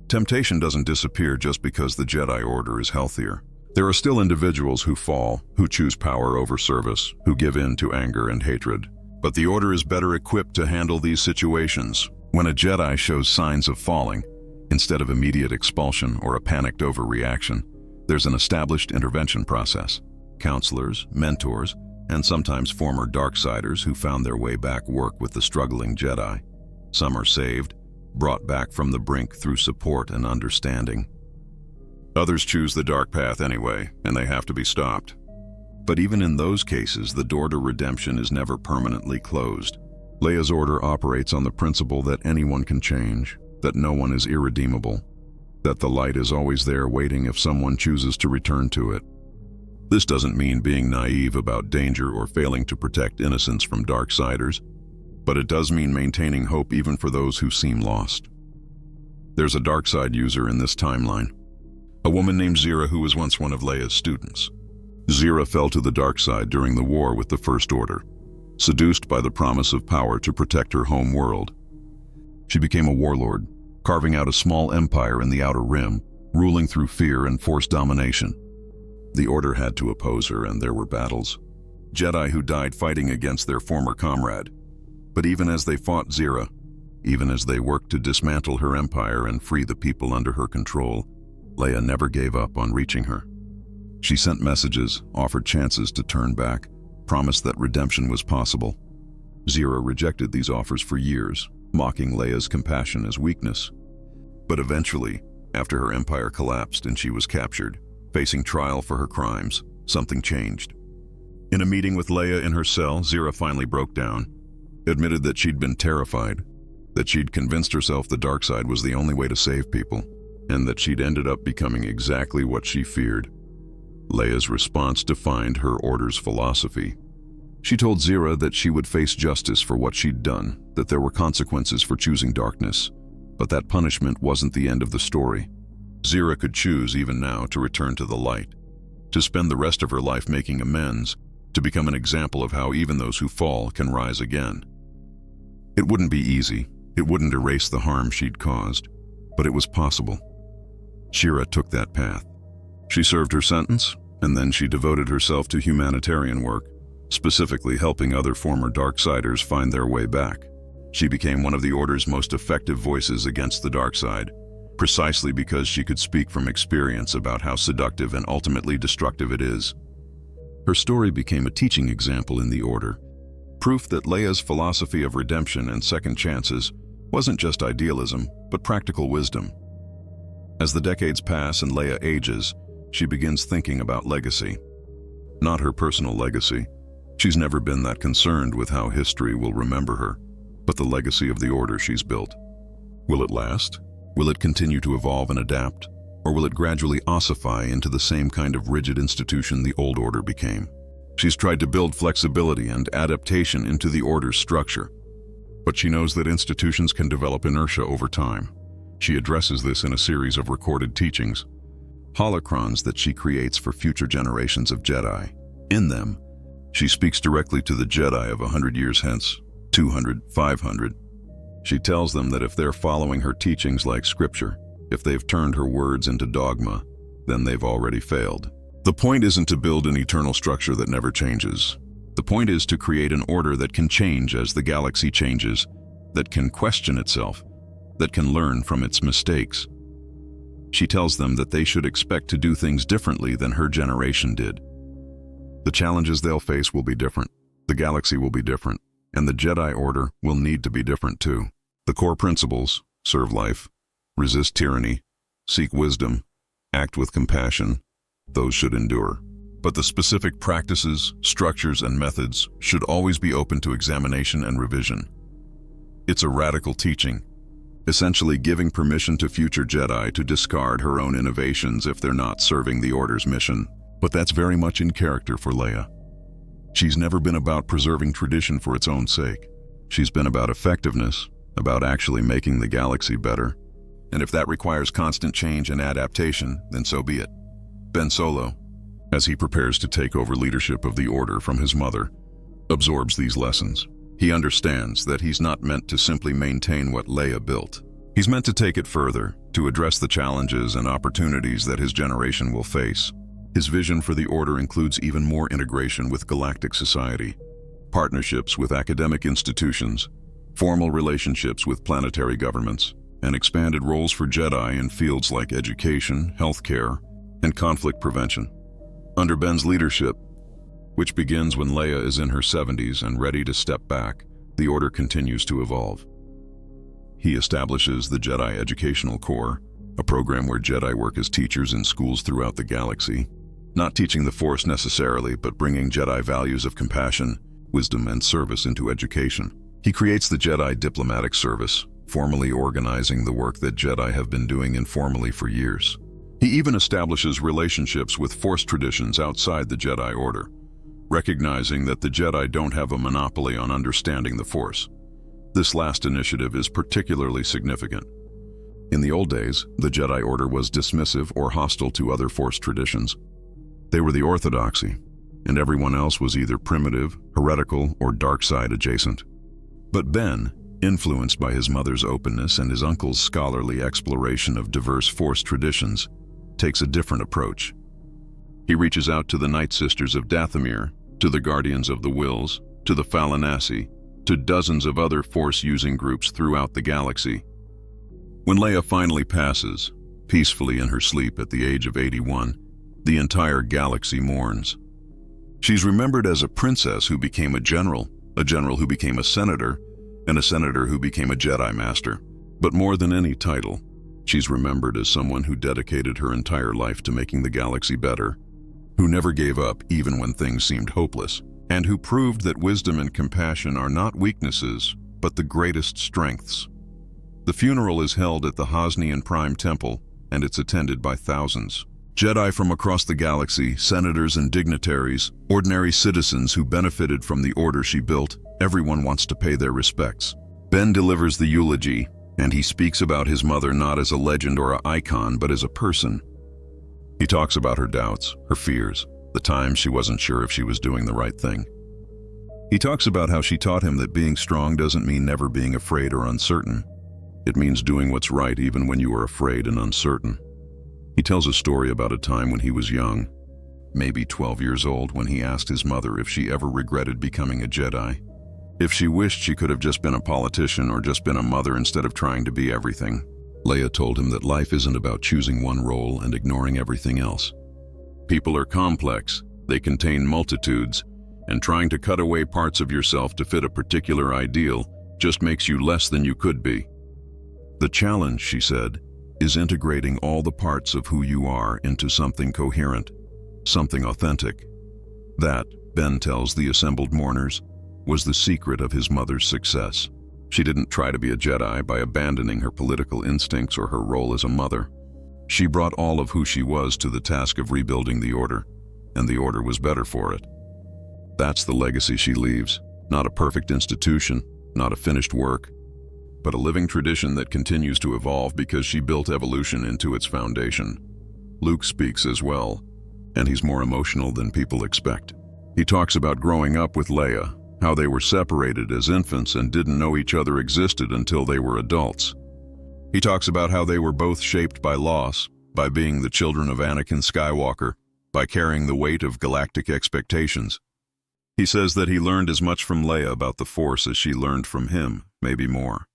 Temptation doesn't disappear just because the Jedi Order is healthier. There are still individuals who fall, who choose power over service, who give in to anger and hatred. But the Order is better equipped to handle these situations. When a Jedi shows signs of falling, instead of immediate expulsion or a panicked overreaction, there's an established intervention process. Counselors, mentors, and sometimes former Darksiders who found their way back work with the struggling Jedi. Some are saved, brought back from the brink through support and understanding. Others choose the dark path anyway, and they have to be stopped. But even in those cases, the door to redemption is never permanently closed. Leia's Order operates on the principle that anyone can change, that no one is irredeemable, that the light is always there waiting if someone chooses to return to it. This doesn't mean being naive about danger or failing to protect innocence from Darksiders, but it does mean maintaining hope even for those who seem lost. There's a Darkside user in this timeline, a woman named Zira who was once one of Leia's students. Zira fell to the dark side during the war with the First Order, seduced by the promise of power to protect her home world. She became a warlord, carving out a small empire in the Outer Rim, ruling through fear and Force domination. The Order had to oppose her, and there were battles. Jedi who died fighting against their former comrade. But even as they fought Zira, even as they worked to dismantle her empire and free the people under her control, Leia never gave up on reaching her. She sent messages, offered chances to turn back, promised that redemption was possible. Zira rejected these offers for years, mocking Leia's compassion as weakness. But eventually, after her empire collapsed and she was captured, facing trial for her crimes, something changed. In a meeting with Leia in her cell, Zira finally broke down, admitted that she'd been terrified, that she'd convinced herself the dark side was the only way to save people, and that she'd ended up becoming exactly what she feared. Leia's response defined her Order's philosophy. She told Zira that she would face justice for what she'd done, that there were consequences for choosing darkness, but that punishment wasn't the end of the story. Zira could choose even now to return to the light, to spend the rest of her life making amends, to become an example of how even those who fall can rise again. It wouldn't be easy, it wouldn't erase the harm she'd caused, but it was possible. Shira took that path. She served her sentence, and then she devoted herself to humanitarian work, specifically helping other former Darksiders find their way back. She became one of the Order's most effective voices against the dark side, precisely because she could speak from experience about how seductive and ultimately destructive it is. Her story became a teaching example in the Order, proof that Leia's philosophy of redemption and second chances wasn't just idealism, but practical wisdom. As the decades pass and Leia ages, she begins thinking about legacy. Not her personal legacy. She's never been that concerned with how history will remember her, but the legacy of the Order she's built. Will it last? Will it continue to evolve and adapt? Or will it gradually ossify into the same kind of rigid institution the old Order became? She's tried to build flexibility and adaptation into the Order's structure, but she knows that institutions can develop inertia over time. She addresses this in a series of recorded teachings, holocrons that she creates for future generations of Jedi. In them, she speaks directly to the Jedi of 100 years hence, 200, 500. She tells them that if they're following her teachings like scripture, if they've turned her words into dogma, then they've already failed. The point isn't to build an eternal structure that never changes. The point is to create an order that can change as the galaxy changes, that can question itself, that can learn from its mistakes. She tells them that they should expect to do things differently than her generation did. The challenges they'll face will be different, the galaxy will be different, and the Jedi Order will need to be different too. The core principles: serve life, resist tyranny, seek wisdom, act with compassion, those should endure. But the specific practices, structures, and methods should always be open to examination and revision. It's a radical teaching, essentially giving permission to future Jedi to discard her own innovations if they're not serving the Order's mission. But that's very much in character for Leia. She's never been about preserving tradition for its own sake. She's been about effectiveness, about actually making the galaxy better. And if that requires constant change and adaptation, then so be it. Ben Solo, as he prepares to take over leadership of the Order from his mother, absorbs these lessons. He understands that he's not meant to simply maintain what Leia built. He's meant to take it further, to address the challenges and opportunities that his generation will face. His vision for the Order includes even more integration with galactic society, partnerships with academic institutions, formal relationships with planetary governments, and expanded roles for Jedi in fields like education, healthcare, and conflict prevention. Under Ben's leadership, which begins when Leia is in her 70s and ready to step back, the Order continues to evolve. He establishes the Jedi Educational Corps, a program where Jedi work as teachers in schools throughout the galaxy, not teaching the Force necessarily, but bringing Jedi values of compassion, wisdom, and service into education. He creates the Jedi Diplomatic Service, formally organizing the work that Jedi have been doing informally for years. He even establishes relationships with Force traditions outside the Jedi Order, recognizing that the Jedi don't have a monopoly on understanding the Force. This last initiative is particularly significant. In the old days, the Jedi Order was dismissive or hostile to other Force traditions. They were the orthodoxy, and everyone else was either primitive, heretical, or dark side adjacent. But Ben, influenced by his mother's openness and his uncle's scholarly exploration of diverse Force traditions, takes a different approach. He reaches out to the Night Sisters of Dathomir, to the Guardians of the Wills, to the Falanasi, to dozens of other Force-using groups throughout the galaxy. When Leia finally passes, peacefully in her sleep at the age of 81, the entire galaxy mourns. She's remembered as a princess who became a general who became a senator, and a senator who became a Jedi Master. But more than any title, she's remembered as someone who dedicated her entire life to making the galaxy better, who never gave up even when things seemed hopeless, and who proved that wisdom and compassion are not weaknesses, but the greatest strengths. The funeral is held at the Hosnian Prime Temple, and it's attended by thousands. Jedi from across the galaxy, senators and dignitaries, ordinary citizens who benefited from the Order she built, everyone wants to pay their respects. Ben delivers the eulogy, and he speaks about his mother not as a legend or an icon, but as a person. He talks about her doubts, her fears, the times she wasn't sure if she was doing the right thing. He talks about how she taught him that being strong doesn't mean never being afraid or uncertain. It means doing what's right even when you are afraid and uncertain. He tells a story about a time when he was young, maybe 12 years old, when he asked his mother if she ever regretted becoming a Jedi. If she wished she could have just been a politician or just been a mother instead of trying to be everything. Leia told him that life isn't about choosing one role and ignoring everything else. People are complex, they contain multitudes, and trying to cut away parts of yourself to fit a particular ideal just makes you less than you could be. The challenge, she said, is integrating all the parts of who you are into something coherent, something authentic. That, Ben tells the assembled mourners, was the secret of his mother's success. She didn't try to be a Jedi by abandoning her political instincts or her role as a mother. She brought all of who she was to the task of rebuilding the Order, and the Order was better for it. That's the legacy she leaves, not a perfect institution, not a finished work, but a living tradition that continues to evolve because she built evolution into its foundation. Luke speaks as well, and he's more emotional than people expect. He talks about growing up with Leia, how they were separated as infants and didn't know each other existed until they were adults. He talks about how they were both shaped by loss, by being the children of Anakin Skywalker, by carrying the weight of galactic expectations. He says that he learned as much from Leia about the Force as she learned from him, maybe more.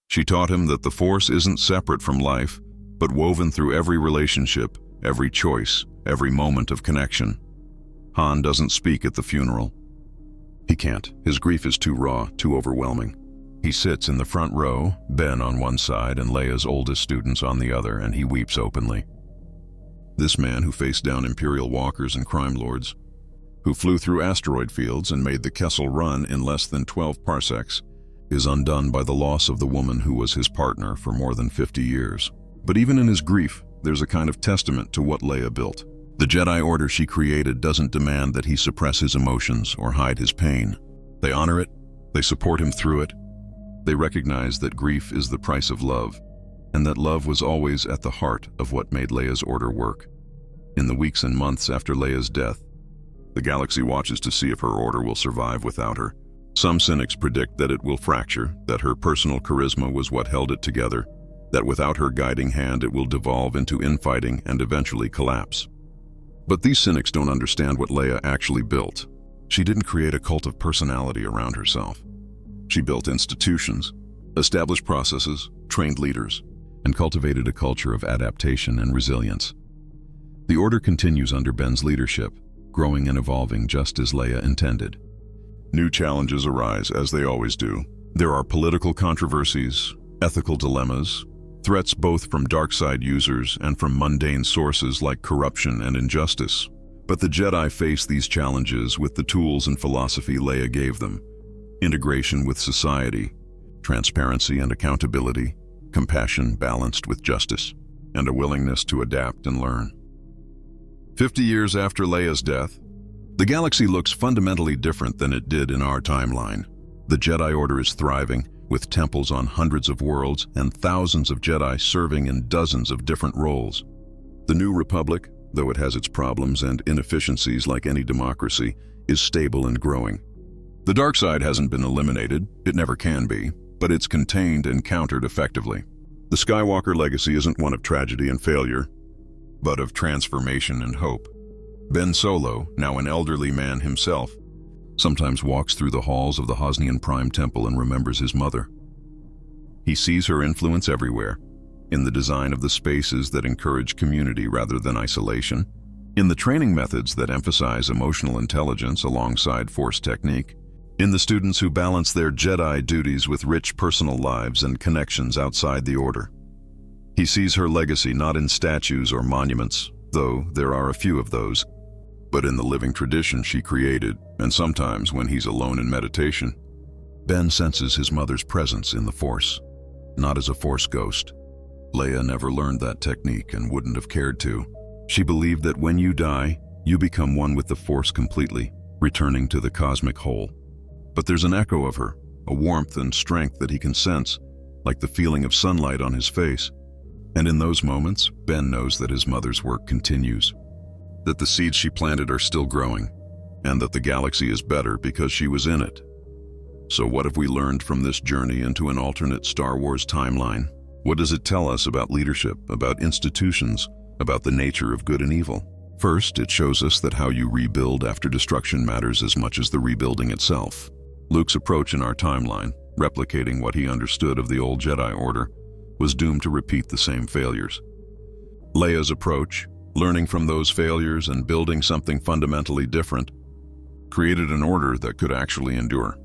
She taught him that the Force isn't separate from life, but woven through every relationship, every choice, every moment of connection. Han doesn't speak at the funeral. He can't. His grief is too raw, too overwhelming. He sits in the front row, Ben on one side and Leia's oldest students on the other, and he weeps openly. This man who faced down Imperial walkers and crime lords, who flew through asteroid fields and made the Kessel Run in less than 12 parsecs, is undone by the loss of the woman who was his partner for more than 50 years. But even in his grief, there's a kind of testament to what Leia built. The Jedi Order she created doesn't demand that he suppress his emotions or hide his pain. They honor it, they support him through it. They recognize that grief is the price of love, and that love was always at the heart of what made Leia's order work. In the weeks and months after Leia's death, the galaxy watches to see if her order will survive without her. Some cynics predict that it will fracture, that her personal charisma was what held it together, that without her guiding hand it will devolve into infighting and eventually collapse. But these cynics don't understand what Leia actually built. She didn't create a cult of personality around herself. She built institutions, established processes, trained leaders, and cultivated a culture of adaptation and resilience. The Order continues under Ben's leadership, growing and evolving just as Leia intended. New challenges arise, as they always do. There are political controversies, ethical dilemmas, threats both from dark side users and from mundane sources like corruption and injustice. But the Jedi face these challenges with the tools and philosophy Leia gave them: integration with society, transparency and accountability, compassion balanced with justice, and a willingness to adapt and learn. 50 years after Leia's death, the galaxy looks fundamentally different than it did in our timeline. The Jedi Order is thriving, with temples on hundreds of worlds and thousands of Jedi serving in dozens of different roles. The New Republic, though it has its problems and inefficiencies like any democracy, is stable and growing. The dark side hasn't been eliminated, it never can be, but it's contained and countered effectively. The Skywalker legacy isn't one of tragedy and failure, but of transformation and hope. Ben Solo, now an elderly man himself, sometimes walks through the halls of the Hosnian Prime Temple and remembers his mother. He sees her influence everywhere, in the design of the spaces that encourage community rather than isolation, in the training methods that emphasize emotional intelligence alongside Force technique, in the students who balance their Jedi duties with rich personal lives and connections outside the Order. He sees her legacy not in statues or monuments, though there are a few of those, but in the living tradition she created, and sometimes when he's alone in meditation. Ben senses his mother's presence in the Force, not as a Force ghost. Leia never learned that technique and wouldn't have cared to. She believed that when you die, you become one with the Force completely, returning to the cosmic whole. But there's an echo of her, a warmth and strength that he can sense, like the feeling of sunlight on his face. And in those moments, Ben knows that his mother's work continues, that the seeds she planted are still growing, and that the galaxy is better because she was in it. So what have we learned from this journey into an alternate Star Wars timeline? What does it tell us about leadership, about institutions, about the nature of good and evil? First, it shows us that how you rebuild after destruction matters as much as the rebuilding itself. Luke's approach in our timeline, replicating what he understood of the old Jedi Order, was doomed to repeat the same failures. Leia's approach, learning from those failures and building something fundamentally different, created an order that could actually endure.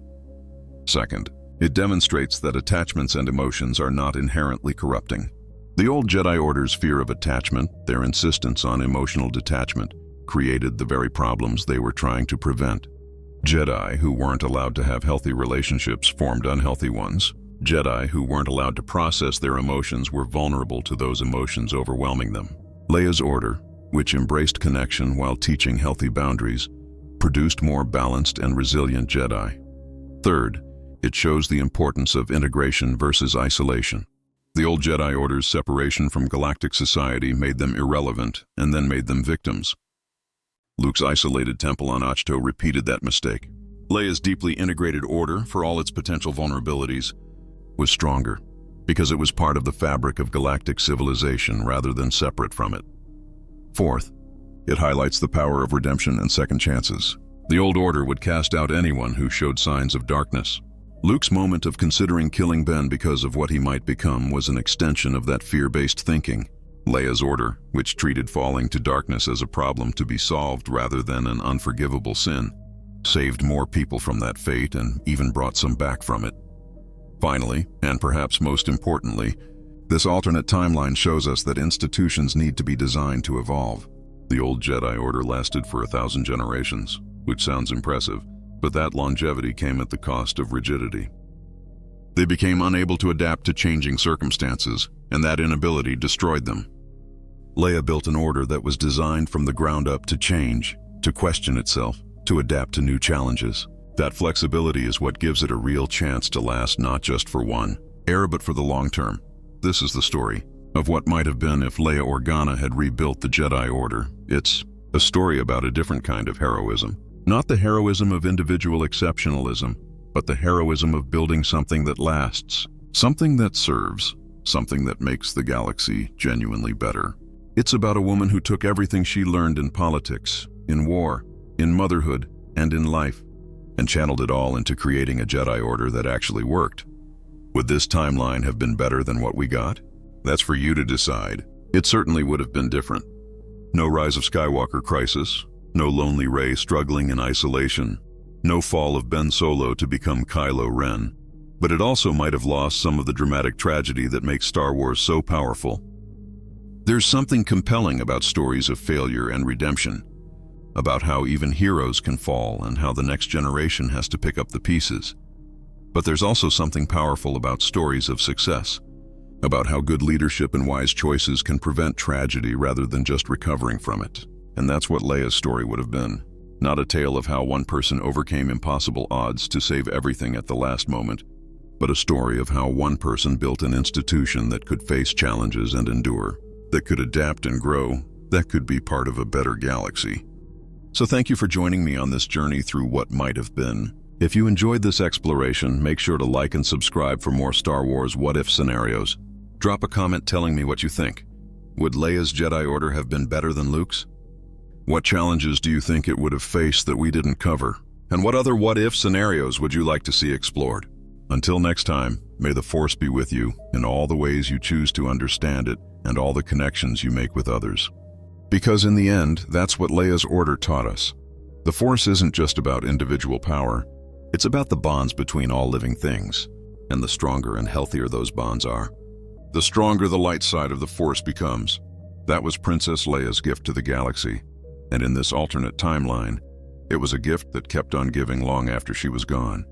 Second, it demonstrates that attachments and emotions are not inherently corrupting. The old Jedi Order's fear of attachment, their insistence on emotional detachment, created the very problems they were trying to prevent. Jedi who weren't allowed to have healthy relationships formed unhealthy ones. Jedi who weren't allowed to process their emotions were vulnerable to those emotions overwhelming them. Leia's order, which embraced connection while teaching healthy boundaries, produced more balanced and resilient Jedi. Third, it shows the importance of integration versus isolation. The old Jedi Order's separation from galactic society made them irrelevant and then made them victims. Luke's isolated temple on Ahch-To repeated that mistake. Leia's deeply integrated order, for all its potential vulnerabilities, was stronger because it was part of the fabric of galactic civilization rather than separate from it. Fourth, it highlights the power of redemption and second chances. The old order would cast out anyone who showed signs of darkness. Luke's moment of considering killing Ben because of what he might become was an extension of that fear-based thinking. Leia's order, which treated falling to darkness as a problem to be solved rather than an unforgivable sin, saved more people from that fate and even brought some back from it. Finally, and perhaps most importantly, this alternate timeline shows us that institutions need to be designed to evolve. The old Jedi Order lasted for 1,000 generations, which sounds impressive, but that longevity came at the cost of rigidity. They became unable to adapt to changing circumstances, and that inability destroyed them. Leia built an order that was designed from the ground up to change, to question itself, to adapt to new challenges. That flexibility is what gives it a real chance to last not just for one era but for the long term. This is the story of what might have been if Leia Organa had rebuilt the Jedi Order. It's a story about a different kind of heroism. Not the heroism of individual exceptionalism, but the heroism of building something that lasts, something that serves, something that makes the galaxy genuinely better. It's about a woman who took everything she learned in politics, in war, in motherhood, and in life, and channeled it all into creating a Jedi Order that actually worked. Would this timeline have been better than what we got? That's for you to decide. It certainly would have been different. No Rise of Skywalker crisis, no lonely Rey struggling in isolation, no fall of Ben Solo to become Kylo Ren. But it also might have lost some of the dramatic tragedy that makes Star Wars so powerful. There's something compelling about stories of failure and redemption, about how even heroes can fall and how the next generation has to pick up the pieces. But there's also something powerful about stories of success, about how good leadership and wise choices can prevent tragedy rather than just recovering from it. And that's what Leia's story would have been. Not a tale of how one person overcame impossible odds to save everything at the last moment, but a story of how one person built an institution that could face challenges and endure, that could adapt and grow, that could be part of a better galaxy. So thank you for joining me on this journey through what might have been. If you enjoyed this exploration, make sure to like and subscribe for more Star Wars what-if scenarios. Drop a comment telling me what you think. Would Leia's Jedi Order have been better than Luke's? What challenges do you think it would have faced that we didn't cover? And what other what-if scenarios would you like to see explored? Until next time, may the Force be with you in all the ways you choose to understand it and all the connections you make with others. Because in the end, that's what Leia's Order taught us. The Force isn't just about individual power. It's about the bonds between all living things, and the stronger and healthier those bonds are, the stronger the light side of the Force becomes. That was Princess Leia's gift to the galaxy, and in this alternate timeline, it was a gift that kept on giving long after she was gone.